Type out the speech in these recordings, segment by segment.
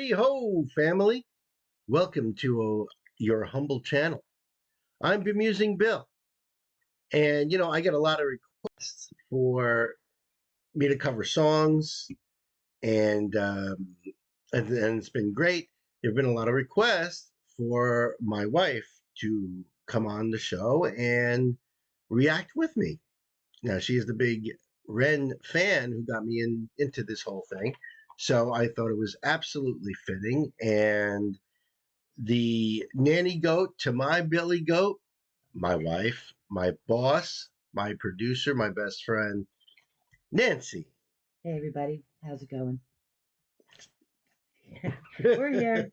Howdy ho, family. Welcome to your humble channel. I'm Bemusing Bill. And, I get a lot of requests for me to cover songs, and, and it's been great. There have been a lot of requests for my wife to come on the show and react with me. Now, she's the big Ren fan who got me into this whole thing. So I thought it was absolutely fitting. And the nanny goat to my Billy goat, my wife, my boss, my producer, my best friend, Nancy. Hey everybody, how's it going? We're here.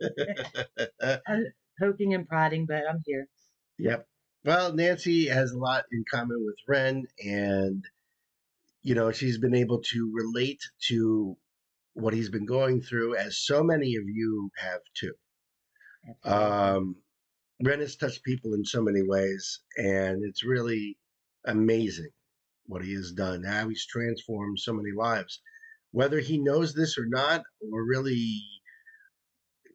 I'm poking and prodding, but I'm here. Yep. Well, Nancy has a lot in common with Ren, and she's been able to relate to what he's been going through, as so many of you have too. Absolutely. Ren has touched people in so many ways, and it's really amazing what he has done. How he's transformed so many lives. Whether he knows this or not, or really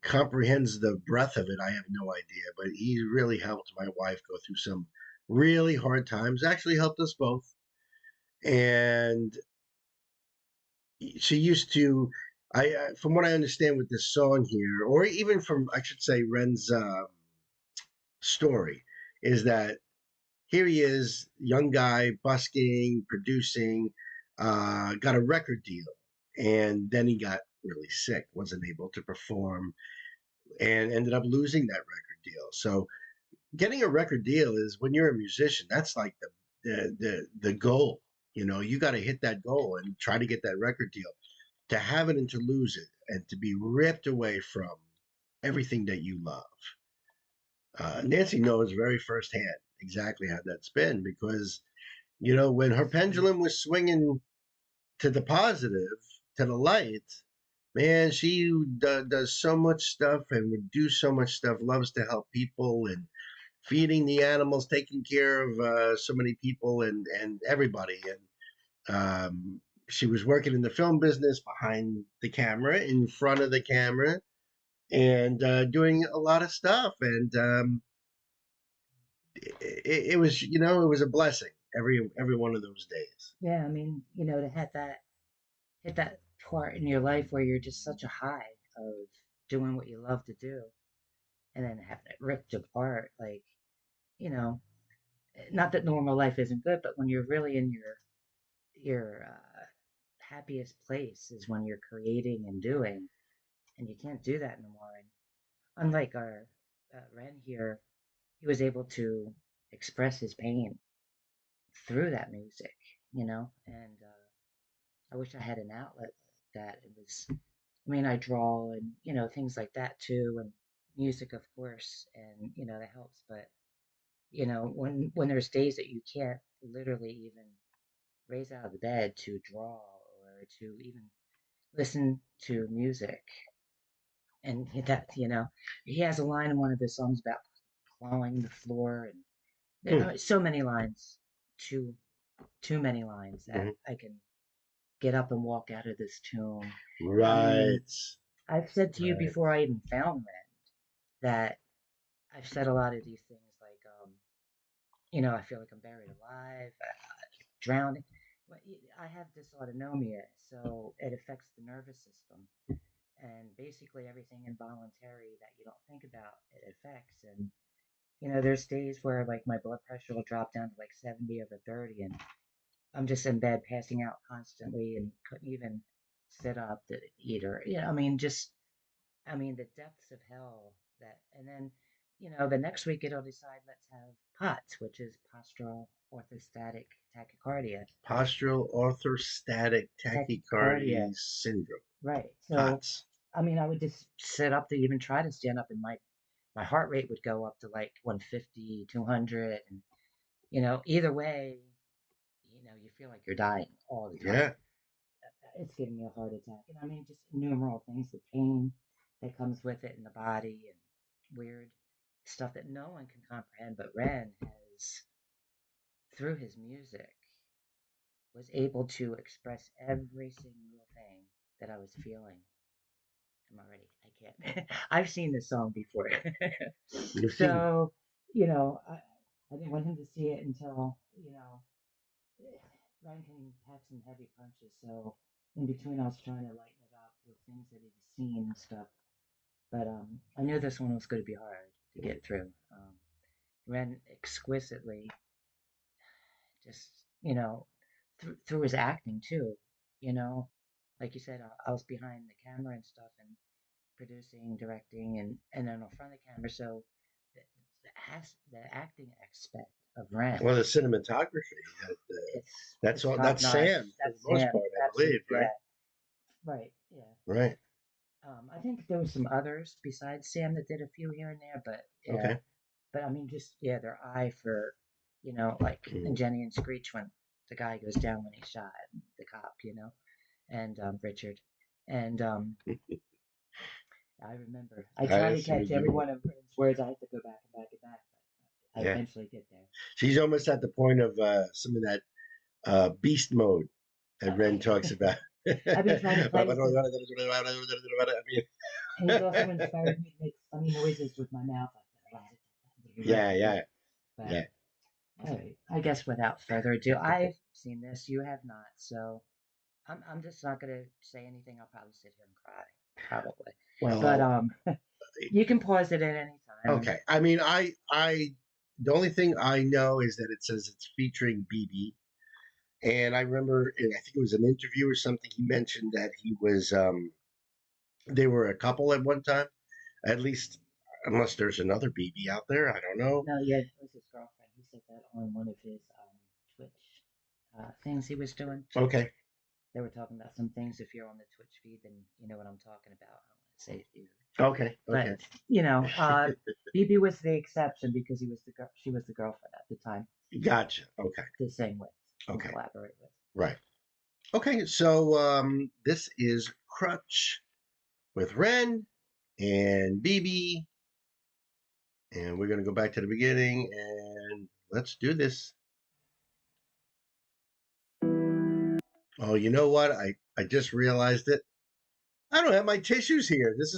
comprehends the breadth of it, I have no idea. But he really helped my wife go through some really hard times. Actually, helped us both. And she used to, from what I understand with this song here, or even from, I should say, Ren's story, is that here he is, young guy, busking, producing, got a record deal, and then he got really sick, wasn't able to perform, and ended up losing that record deal. So getting a record deal is, when you're a musician, that's like the goal. You got to hit that goal and try to get that record deal. To have it and to lose it, and to be ripped away from everything that you love. Nancy knows very firsthand exactly how that's been, because when her pendulum was swinging to the positive, to the light, man, she does so much stuff and would do so much stuff, loves to help people and feeding the animals, taking care of so many people and everybody. And she was working in the film business, behind the camera, in front of the camera, and doing a lot of stuff. And it was, it was a blessing every one of those days. Yeah, I mean, to hit that part in your life where you're just such a high of doing what you love to do, and then having it ripped apart, like, you know, not that normal life isn't good, but when you're really in your happiest place is when you're creating and doing, and you can't do that anymore. And unlike our Ren here, he was able to express his pain through that music, and I wish I had an outlet like that. It was, I mean, I draw and, things like that too, and music, of course, and, that helps. But, when there's days that you can't literally even raise out of the bed to draw or to even listen to music, and he has a line in one of his songs about clawing the floor, and so many lines, too too many lines that Mm-hmm. I can get up and walk out of this tomb. I mean, Right. I've said to you Right. before I even found Ren that I've said a lot of these things like, I feel like I'm buried alive, drowning. But I have dysautonomia, so it affects the nervous system. And basically everything involuntary that you don't think about, it affects. And, there's days where like my blood pressure will drop down to like 70 over 30, and I'm just in bed passing out constantly and couldn't even sit up to eat or, I mean, the depths of hell that, and then, the next week it'll decide let's have POTS, which is postural orthostatic tachycardia. Postural orthostatic Tachycardia, tachycardia syndrome. right. So, POTS. I mean, I would just sit up to even try to stand up, and my heart rate would go up to like 150, 200. And, either way, you feel like you're dying all the time. Yeah. It's giving me a heart attack. And I mean, just innumerable things, the pain that comes with it in the body, and weird stuff that no one can comprehend. But Ren has, through his music, was able to express every single thing that I was feeling. I'm already. I can't. I've seen this song before, You've seen it. so you know, I didn't want him to see it until Ryan can pack some heavy punches. So in between, I was trying to lighten it up with things that he'd seen and stuff. But I knew this one was going to be hard to get through. Ran exquisitely, just through his acting too. You know, like you said, I was behind the camera and stuff, and producing, directing, and then in front of the camera. So the the acting aspect of Ren, Well, the cinematography. That's it's all. top That's notch. Sam for That's the most him. part, I believe. Absolutely, Right. yeah, right, yeah. Right. I think there was some others besides Sam that did a few here and there, but yeah, Okay. but I mean, just their eye for, like in Mm. Jenny and Screech when the guy goes down when he's shot, the cop, and Richard, and I remember I I try to see what catch you every mean. one of Britain's words. I have to go back and back and back, but I Yeah. eventually get there. She's almost at the point of some of that beast mode that Ren talks Uh, about. I've been trying to I practice it, mean, and he's also inspired me to make funny noises with my mouth, yeah, yeah, but yeah. all right. I guess without further ado, I've seen this. You have not, so I'm just not gonna say anything. I'll probably sit here and cry, probably. But Well, you can pause it at any time. okay. I mean, the only thing I know is that it says it's featuring Bibi, and I remember, I think it was an interview or something. He mentioned that they were a couple at one time, at least, unless there's another Bibi out there. I don't know. No, yeah, it was his girlfriend. He said that on one of his Twitch things he was doing. Okay. They were talking about some things. If you're on the Twitch feed, then you know what I'm talking about. I don't want to say it here, Okay. but Okay. BB was the exception because he was the girl. She was the girlfriend at the time Gotcha. Okay. to sing with and Okay. collaborate with. Right. Okay. So this is Crutch with Ren and Bibi, and we're gonna go back to the beginning and let's do this. Oh, you know what? I just realized it. I don't have my tissues here. This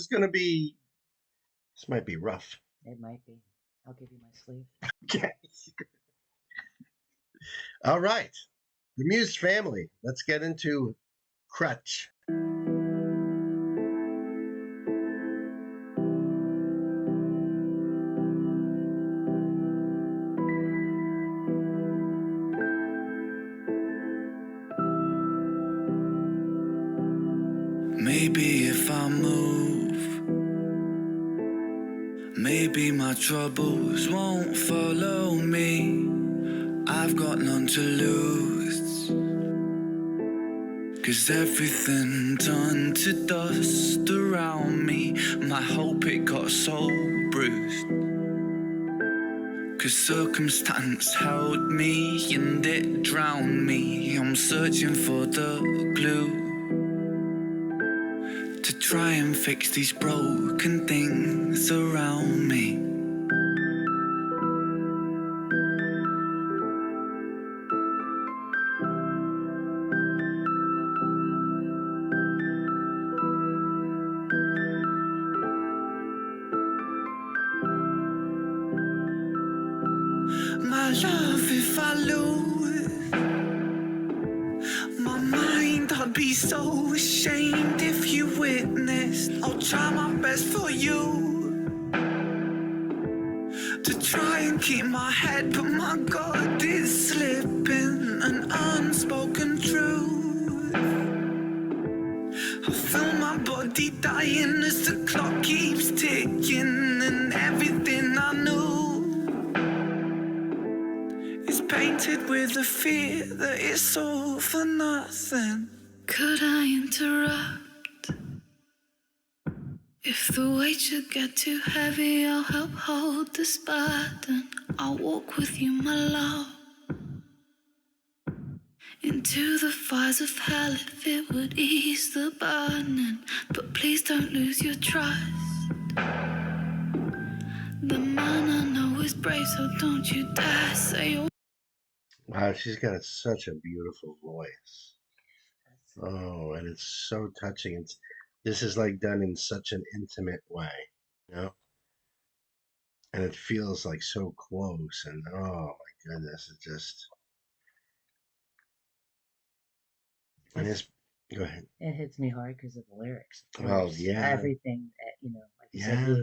might be rough. It might be. I'll give you my sleeve. Okay. All right. The Muse family. Let's get into Crutch. Maybe if I move, maybe my troubles won't follow me. I've got none to lose, 'cause everything turned to dust around me. My hope it got so bruised, 'cause circumstance held me and it drowned me. I'm searching for the glue to try and fix these broken things around me. My love, if I lose my mind, I'd be so ashamed if you witnessed. I'll try my best for you to try and keep my head, but my God is slipping. An unspoken truth, I feel my body dying as the clock keeps ticking, and everything I knew is painted with the fear that it's all for nothing. Could I interrupt? If the weight should get too heavy, I'll help hold this burden. I'll walk with you, my love, into the fires of hell if it would ease the burning. But please don't lose your trust. The man I know is brave, so don't you dare say you're... Wow, she's got such a beautiful voice. Oh, and it's so touching. This is like done in such an intimate way, you know, and it feels like so close. And oh my goodness, it just and It's it's go ahead. it hits me hard because of the lyrics, of Oh course. yeah, Everything that like you said, yeah,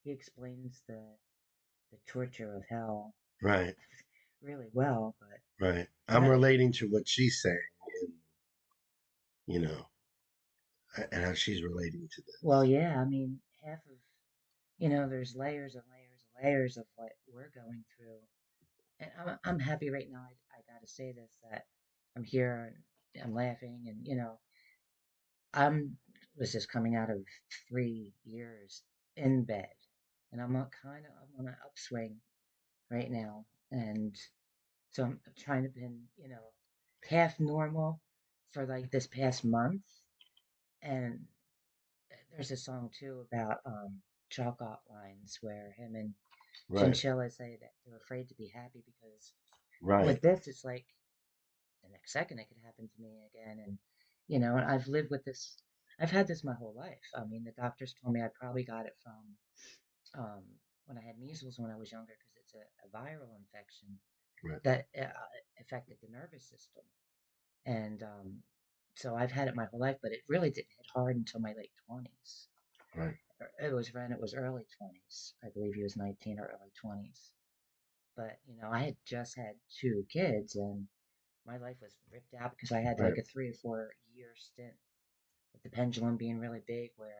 he explains the torture of hell right, really well. But right. and I'm relating to what she's saying, and you know, and how she's relating to well, this. yeah, I mean, half of there's layers and layers and layers of what we're going through, and I'm happy right now. I got to say this that I'm here and I'm laughing, and I'm was just coming out of 3 years in bed, and I'm on an upswing right now, and so I'm trying to been half normal for like this past month, and there's a song too about chalk lines where him and Right, Chinchilla say that they're afraid to be happy because right, with this it's like the next second it could happen to me again, and and I've lived with this. I've had this my whole life. I mean, the doctors told me I probably got it from when I had measles when I was younger because it's a viral infection right, that affected the nervous system. And so I've had it my whole life, but it really didn't hit hard until my late 20s. right, It was early 20s. I believe he was 19 or early 20s. But, I had just had 2 kids and my life was ripped out because I had right, like a 3 or 4 year stint with the pendulum being really big where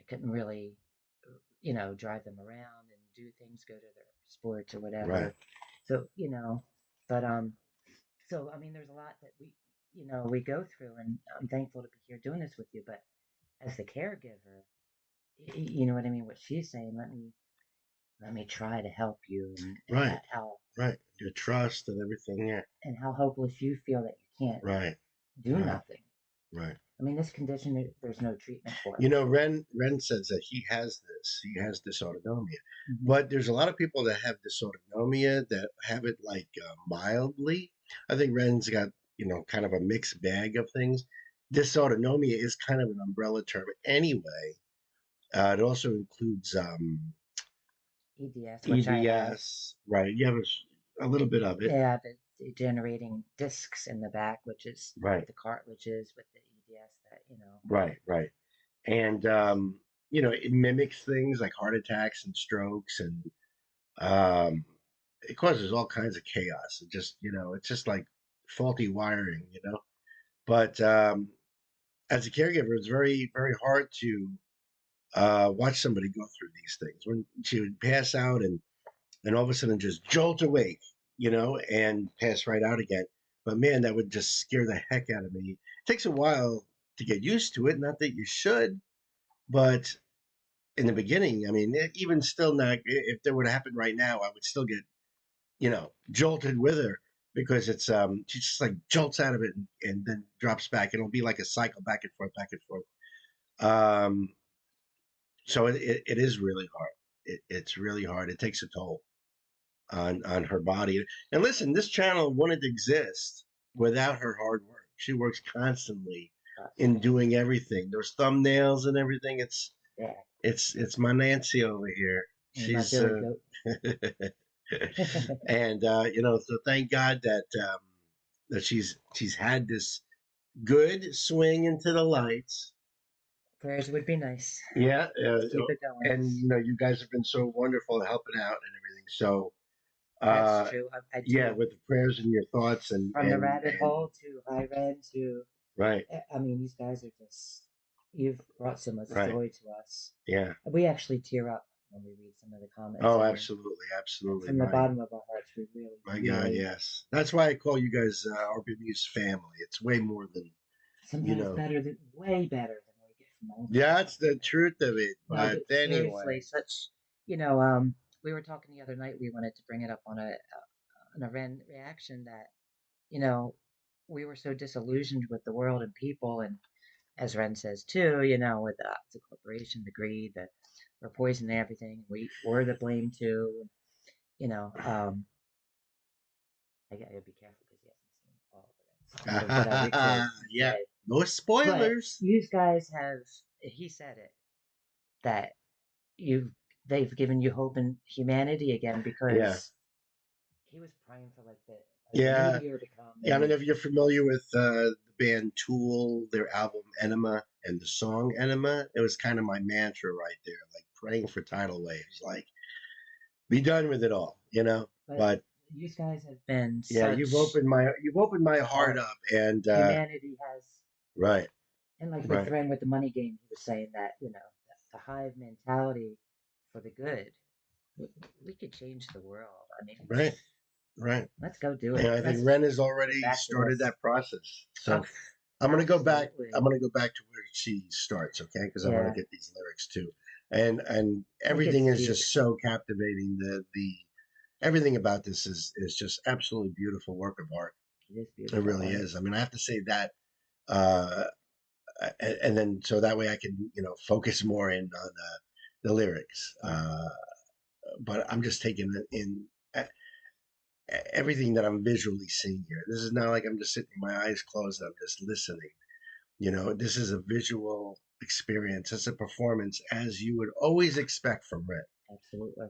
I couldn't really, drive them around and do things, go to their sports or right, whatever. So, but so I mean, there's a lot that we go through, and I'm thankful to be here doing this with you. But as the caregiver, you know what I mean. What she's saying, let me try to help you, and right, how right. Your trust and everything. Yeah, how hopeless you feel that you can't right, do right, nothing. right. I mean, this condition, there's no treatment for You know, Ren says that he has this. He has dysautonomia, it. but there's a lot of people that have dysautonomia that have it like mildly. I think Ren's got kind of a mixed bag of things. Dysautonomia is kind of an umbrella term anyway. It also includes EDS, which I have. EDS, right? You have a little bit of it, Yeah, the generating discs in the back, which is right? the cartilages with the EDS that. Right, right. And it mimics things like heart attacks and strokes, and um, it causes all kinds of chaos. It just, it's just like faulty wiring. But as a caregiver, it's very, very hard to watch somebody go through these things. When she would pass out and all of a sudden just jolt awake, and pass right out again. But man, that would just scare the heck out of me. It takes a while to get used to it. Not that you should, but in the beginning, I mean, even still now, if that would happen right now, I would still get, jolted with her because she just like jolts out of it and then drops back. It'll be like a cycle back and forth, back and forth. Um, so it is really hard. It's really hard. It takes a toll on her body. And listen, this channel wouldn't exist without her hard work. She works constantly in doing everything. Those thumbnails and everything. Yeah, It's my Nancy over here. and my She's Billy Goat. and so thank God that she's had this good swing into the lights. Prayers would be nice. Yeah, Keep it going. and you guys have been so wonderful helping out and everything. So That's uh, true. I yeah, do. with the prayers and your thoughts and From the rabbit hole to high red to, right, I mean, these guys are just, you've brought so much right, joy to us. yeah. We actually tear up when we read some of the comments, Oh, and absolutely, absolutely. from the bottom of our hearts, we really, My God, really, yes. That's why I call you guys RBMU's family. It's way more than you sometimes know. way better than we get from other Yeah, people. that's the truth of it. No, But but seriously, anyway, you know, um, we were talking the other night. We wanted to bring it up on an event reaction that, you know, we were so disillusioned with the world and people, and as Ren says too, with the corporation, the greed, that we're poisoning everything. We're to blame too. You know, um, I gotta be careful because he hasn't seen all of it. Some of what I recorded yeah, today. no But spoilers. you guys have he said it that you've they've given you hope in humanity again Yeah. because he was praying for like a Yeah. meteor to come Yeah, I and don't know if you're familiar with the band Tool, their album Enema, and the song Enema. It was kind of my mantra right there, like praying for tidal waves, like be done with it all, you know. but But you guys have been yeah, such you've opened my a heart heart. up, and Humanity has, right, and like with right, Ren with the money game, he was saying that, the hive mentality for the good. We, we could change the world. I mean, right, right. let's go do And it. I think Let's Ren has get already back to started this. that process. Oh, So I'm gonna go back. I'm absolutely. gonna go back to where she starts, okay? Because I want to Yeah, get these lyrics too, and it everything gets is deep. just so captivating. The everything about this is just absolutely beautiful work of art. It is It beautiful really art. is. I mean, I have to say that, uh, and then so that way I can focus more in on the lyrics. Yeah, But I'm just taking it in. Everything that I'm visually seeing here. This is not like I'm just sitting with my eyes closed. I'm just listening. This is a visual experience. It's a performance as you would always expect from Red. absolutely.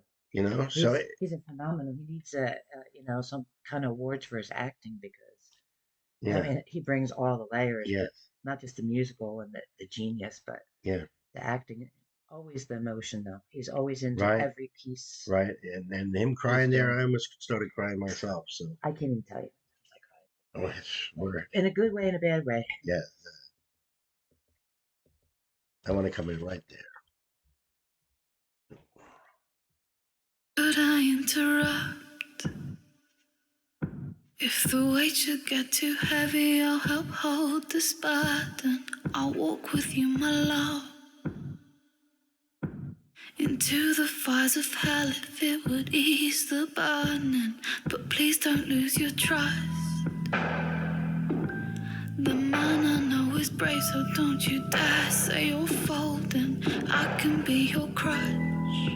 So He's a phenomenal. He needs some kind of awards for his acting because I yeah, mean he brings all the layers, yeah, but not just the musical and the genius, but yeah, the acting. Always the emotion though. He's always into right, every piece right. And him he's crying there, doing. I almost started crying myself. So I can't even tell you. oh, we're In a good way and a bad way. yeah, I want to come in right there. Could I interrupt? If the weight should get too heavy, I'll help hold this burden. I'll walk with you, my love, into the fires of hell if it would ease the burning. But please don't lose your trust. The man I know is brave, so don't you dare say you're folding. I can be your crutch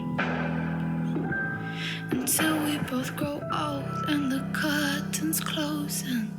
until we both grow old and the curtains closing.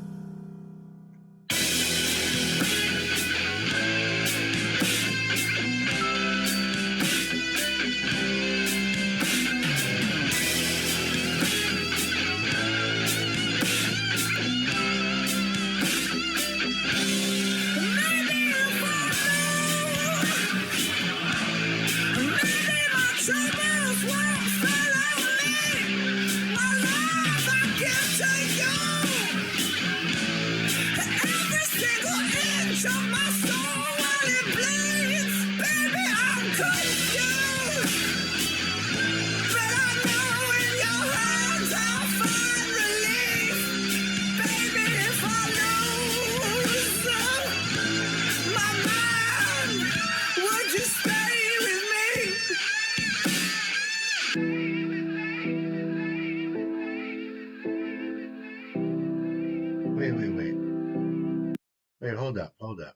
Wait, hold up, hold up.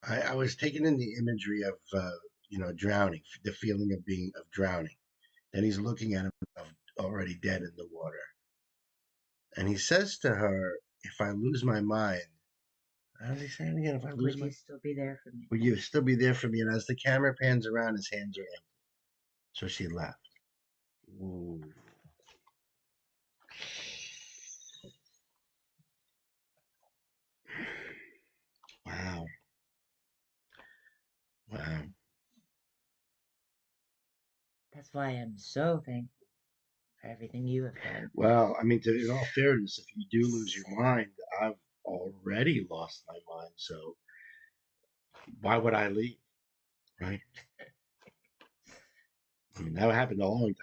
I was taken in the imagery of drowning, the feeling of drowning. And he's looking at himself already dead in the water. And he says to her, "If I lose my mind," how does he say it again? If I lose Would my, you still be there for me? will you still be there for me? And as the camera pans around, his hands are empty. So she left. Ooh. Wow. Wow. That's why I'm so thankful for everything you have done. Well, I mean, in all fairness, if you do lose your mind, I've already lost my mind. So why would I leave? Right? I mean, that happened a long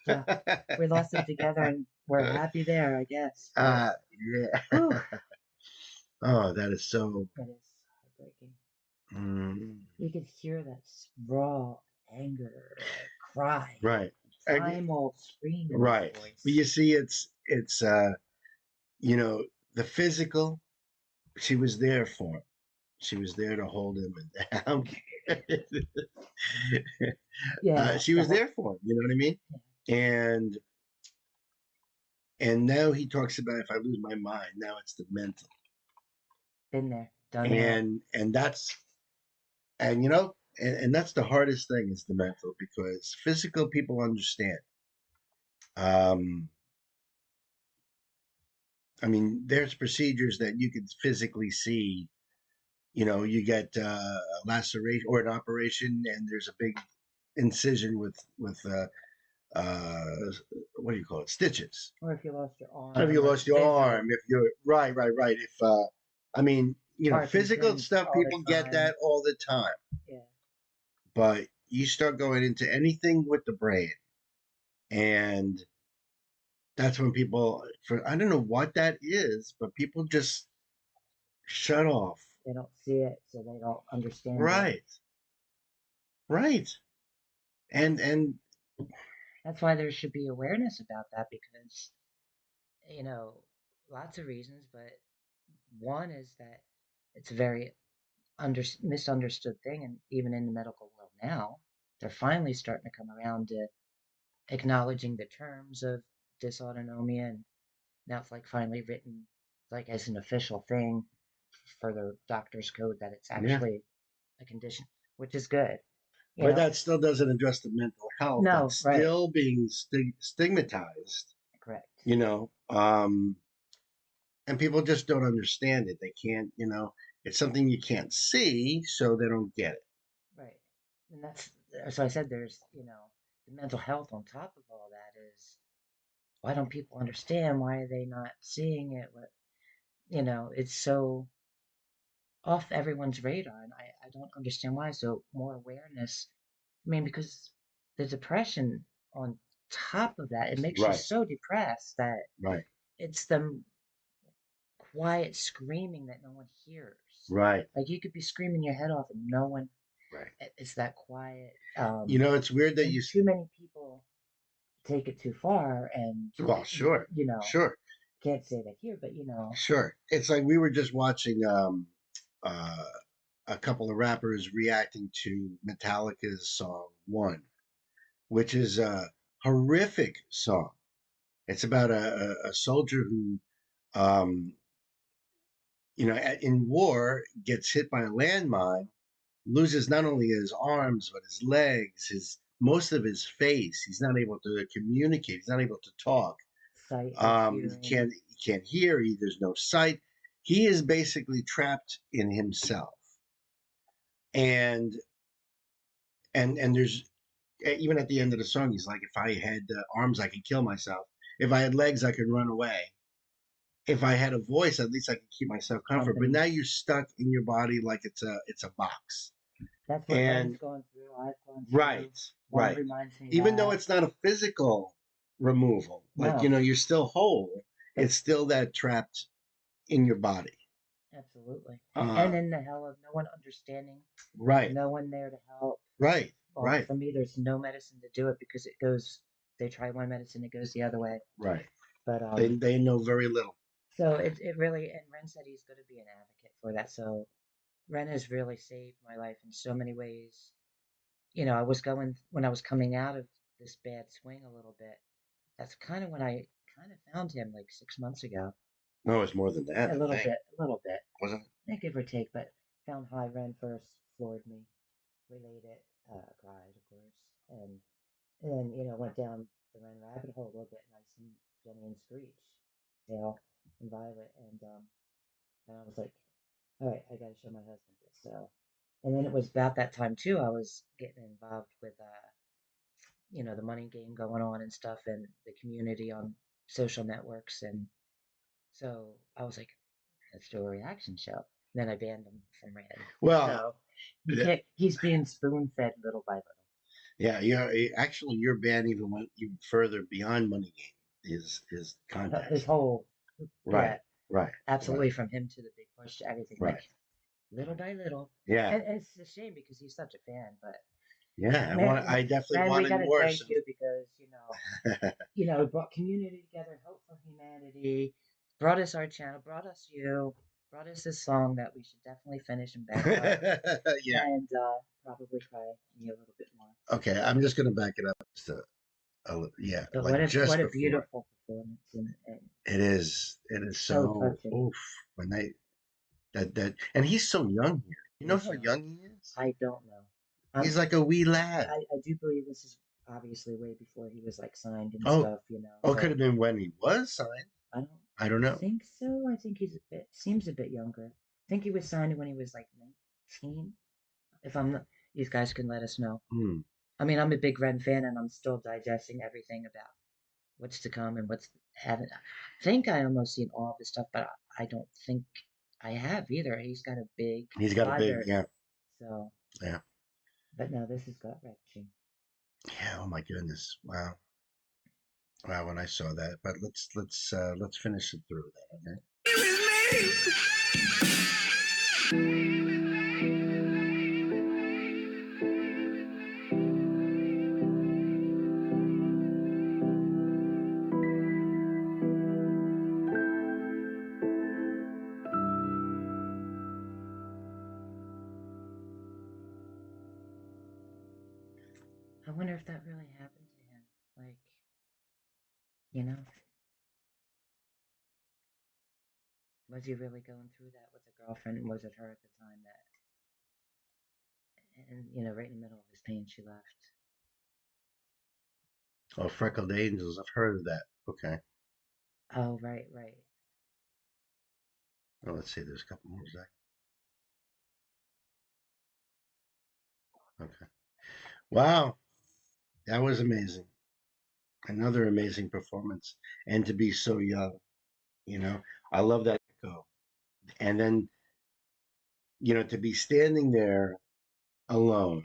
Yeah, time ago. we lost it together and we're happy there, I guess. But Yeah. whew, Oh, that is so. that is heartbreaking. Mm, You could hear that raw anger, cry, right. primal scream in his Right. But you voice. see, it's you know, the physical. She was there for him. She was there to hold him and Yeah, she the was whole there for him. You know what I mean? yeah, And and now he talks about if I lose my mind. Now it's the mental, been there, done that. and that's And and that's the hardest thing is the mental, because physical people understand. Um, I mean, there's procedures that you can physically see. You get a laceration or an operation, and there's a big incision uh, what do you call it? Stitches. Or if you lost your If you arm, or lost your visual, arm, if you're right. If I mean, physical Parkinson's stuff, all the people get time. that all the time. Yeah, But you start going into anything with the brain, and that's when people, for I don't know what that is, but people just shut off. they don't see it, so they don't understand it. Right, right, and That's why there should be awareness about that because, you know, lots of reasons, but one is that it's a very misunderstood thing, and even in the medical world now, they're finally starting to come around to acknowledging the terms of dysautonomia, and now it's like finally written like as an official thing for the doctor's code that it's yeah. actually a condition, which is good. You But know, that still doesn't address the mental health no, that's right, still being stigmatized. correct, You know, and people just don't understand it. They can't. It's something you can't see, so they don't get it. right, and that's so I said there's the mental health on top of all that is why don't people understand? Why are they not seeing it? What it's so off everyone's radar, and I don't understand why. So more awareness. I mean, because the depression on top of that, it makes you Right, so depressed that right, it's the quiet screaming that no one hears. right, Like you could be screaming your head off and no one. right. It's that quiet. It's weird that And too many people take it too far, and Well, sure, you know sure, can't say that here, but sure. It's like we were just watching uh, a couple of rappers reacting to Metallica's song "One," which is a horrific song. It's about a soldier who, um, in war gets hit by a landmine, loses not only his arms but his legs, his most of his face. He's not able to communicate. He's not able to talk. sight or He hearing. can't hear. There's no sight. He is basically trapped in himself. And there's even at the end of the song, he's like, if I had arms, I could kill myself. If I had legs, I could run away. If I had a voice, at least I could keep myself comfort. But Company. now you're stuck in your body like it's a box. That's what Ren's And going through. I've gone through. right, One right. reminds me of Even though that. it's not a physical removal, like No, you're still whole. but It's still that trapped in your body. absolutely. Uh, And in the hell of no one understanding, right, no one there to help. right, Well, right, for me, there's no medicine to do it because it goes. They try one medicine, it goes the other way. right. But They know very little. so it really. And Ren said he's going to be an advocate for that. So Ren has really saved my life in so many ways. I was going when I was coming out of this bad swing a little bit. That's kind of when I kind of found him like 6 months ago. No, it's more than that. A I little think bit, a little bit. wasn't it? Give or take, but found High Ren first, floored me, relayed it, cried, of course, and then went down the Ren rabbit hole a little bit, and I seen Jenny and Screech, and Violet, and I was like, all right, I got to show my husband this. So, and then it was about that time too. I was getting involved with the money game going on and stuff, and the community on social networks, and so I was like, let's do a reaction show. Then I banned him from Ren. Well, So you yeah, can't. He's being spoon fed little by little. yeah. Actually, your band even went even further beyond Money Game. His His context. whole, Right, yeah, right, right, absolutely from him to the big push to everything, right. like little by little. Yeah, And it's a shame because he's such a fan, but yeah. man, I definitely man, we wanted got to more. thank So. you because it brought community together, hope for humanity, brought us our channel, brought us you, brought us this song that we should definitely finish and bang out Yeah. and probably cry me a little bit more. Okay, I'm just gonna back it up. Just yeah, But like just what a before. beautiful performance, and It is. It is so so. touching. Oof. When they that and he's so young here. You know He's how young he is? I don't know. He's like a wee lad. I do believe this is obviously way before he was like signed and Oh, stuff, you know. oh, could But have been when he was signed. I don't I don't know. think so. I think he's a bit seems a bit younger. I think he was signed when he was like 19. If I'm not, you guys can let us know. Hmm. I mean, I'm a big Ren fan, and I'm still digesting everything about what's to come and what's haven't. I think I almost seen all of his stuff, but I don't think I have either. He's got a big He's got a big, library, yeah, so. yeah, But no, this is gut wrenching. yeah. Oh my goodness! Wow, wow. When I saw that, but let's finish it through then. Okay. I wonder if that really happened to him. Like, you know, was he really going through that with a girlfriend? And was it her at the time that, and right in the middle of his pain, she left? Oh, Freckled Angels. I've heard of that. Okay. Oh, right, right. Oh, let's see. There's a couple more. Zach. Okay. Wow, that was amazing. Another amazing performance, and to be so young. You know, I love that echo. And then, to be standing there alone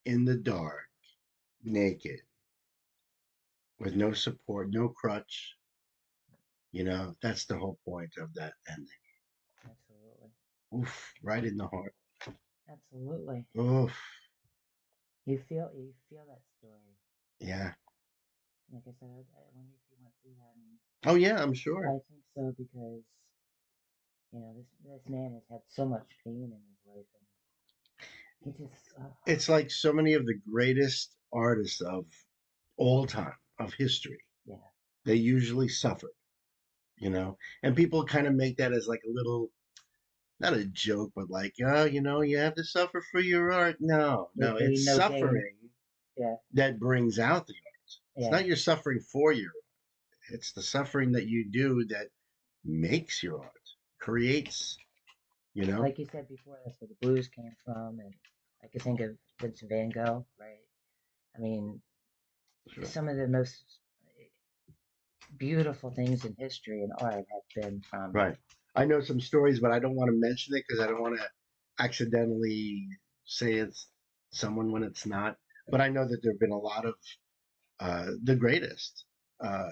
in the dark, naked, with no support, no crutch, that's the whole point of that ending. Absolutely. Oof, right in the heart. Absolutely. Oof, You feel that story. yeah. Like I said, I wonder if he went through that. I mean, Oh, yeah, I'm sure. I think so because this man has had so much pain in his life, and he just It's like so many of the greatest artists of all time, of history. yeah, They usually suffered. And people kind of make that as like a little, not a joke, but like, oh, you have to suffer for your art. No, no no, pain, it's no gain. suffering Yeah, that brings out the art. It's yeah. not your suffering for your art. It's the suffering that you do that makes your art, creates, you know? Like you said before, that's where the blues came from, and I could think of Vincent Van Gogh, right? I mean, Sure. some of the most beautiful things in history and art have been from. Right. I know some stories, but I don't want to mention it because I don't want to accidentally say it's someone when it's not. But I know that there have been a lot of the greatest uh,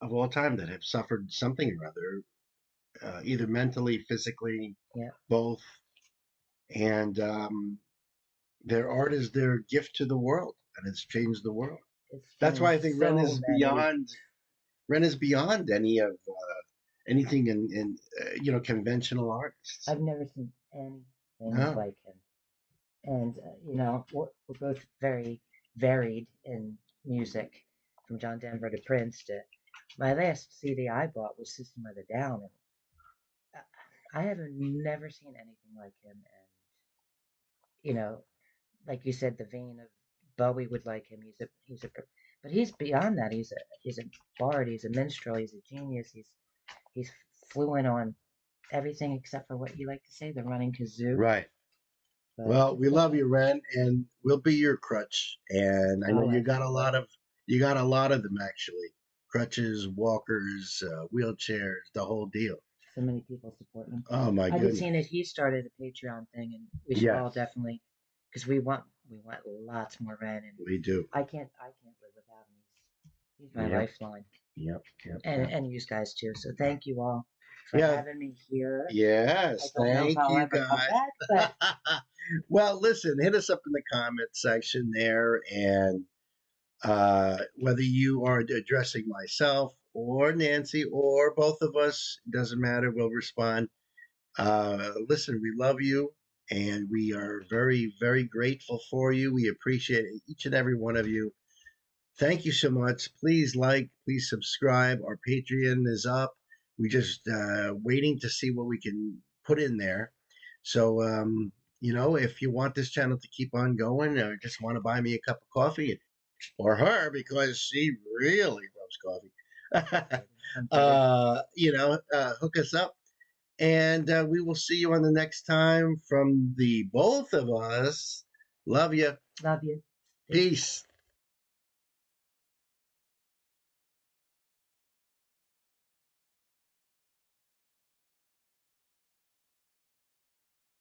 of all time that have suffered something or other, either mentally, physically, Yeah, both. And their art is their gift to the world, and it's changed the world. it's That's why changed I think Ren so is many. beyond. Ren is beyond any of anything in conventional artists. I've never seen anything No, like him. And we're both very varied in music, from John Denver to Prince to my last CD I bought was System of a Down, and I have never seen anything like him. And like you said, the vein of Bowie would like him. But he's beyond that. He's a bard. He's a minstrel. He's a genius. He's fluent on everything except for what you like to say, the running kazoo. right. But Well, we love you, Ren, and we'll be your crutch. And I know oh, absolutely. you got a lot of them actually. Crutches, walkers, wheelchairs, the whole deal. So many people support him. Oh my I just goodness. seen that he started a Patreon thing, and we should Yes, all definitely, because we want lots more Ren, and we do. I can't live without him. He's my Yep, lifeline, yep, yep, and yep. and you guys too. So thank you all for Yeah, having me here. I yes. don't know if Thank I'll you ever come guys. back, but Well, listen, hit us up in the comment section there, and whether you are addressing myself or Nancy or both of us, doesn't matter. We'll respond. Listen, we love you, and we are very, very grateful for you. We appreciate each and every one of you. Thank you so much. Please like, please subscribe. Our Patreon is up. We just waiting to see what we can put in there. So if you want this channel to keep on going or just want to buy me a cup of coffee or her because she really loves coffee, I'm sorry. hook us up. And we will see you on the next time from the both of us. Love you. Love you. Thank you. Peace.